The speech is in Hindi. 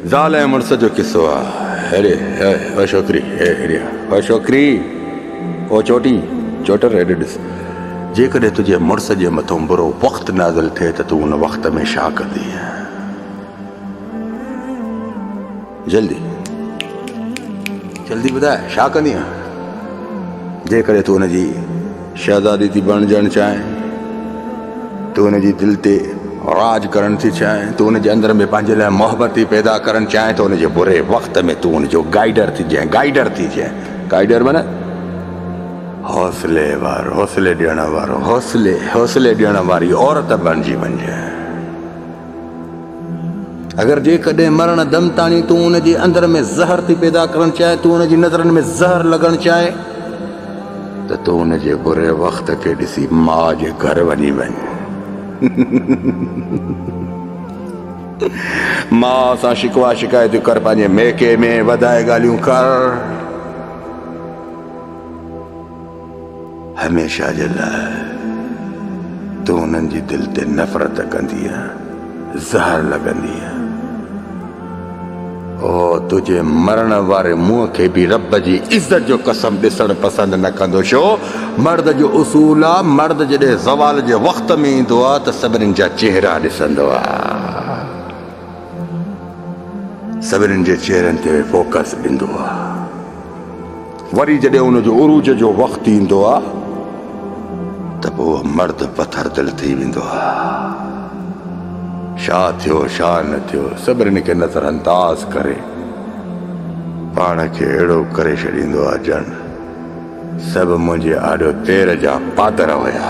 ज़ाल ऐं मुड़ुस जो किस्सो आहे। हेॾे छोकिरी, हे छोकिरी, ओ चोटी चोटर, हेॾे ॾिस। जेकॾहिं तुंहिंजे मुड़ुस जे मथां बुरो वक़्तु नाज़िल थिए त तूं उन वक़्त में छा कंदी? जल्दी जल्दी ॿुधाए, छा कंदी? जेकॾहिं तूं हुनजी शहज़ादी थी बणजणु चाहें, तूं हुनजी दिलि ते राज करणु थी चाहें, तूं हुनजे अंदरि में पंहिंजे लाइ मोहबत थी पैदा करणु चाहें, त हुनजे बुरे वक़्त में तूं हुनजो गाइडर थी जाएं। गाइडर माना हौसले वारो, हौसले ॾियण वारो, हौसले ॾियण वारी औरत बणिजी वञे। अगरि जेकॾहिं मरण दम ताणी तूं हुनजे अंदरि में ज़हर थी पैदा करणु चाहें, तूं हुनजी नज़रनि में ज़हर लॻणु चाहें, त तूं हुनजे बुरे वक़्त खे ॾिसी माउ जे घर वञी वञ। माउ सां शिकवा शिकायतूं कर, पंहिंजे मेके में वधाए ॻाल्हियूं कर। हमेशा जे लाइ तूं हुननि जी दिलि ते नफ़रत कंदी, ज़हर लॻंदी। ओ तुझे मरण वारे मुंहं खे बि रब जी इज़त जो कसम ॾिसणु पसंदि न कंदो। छो? मर्द जो उसूल आहे, मर्द जॾहिं ज़वाल जे वक़्त में ईंदो आहे त सभिनीनि जा चेहरा ॾिसंदो आहे, सभिनीनि जे चेहरनि ते फोकस ॾींदो आहे। वरी जॾहिं उनजो उरूज जो वक़्तु ईंदो आहे त पोइ मर्द पथर दिलि थी वेंदो आहे। छा थियो छा न थियो सभिनीनि खे नज़र अंदाज़ करे पाण खे अहिड़ो करे छॾींदो आहे ॼण सभु मुंहिंजे आॾो पेर जा पादर हुया।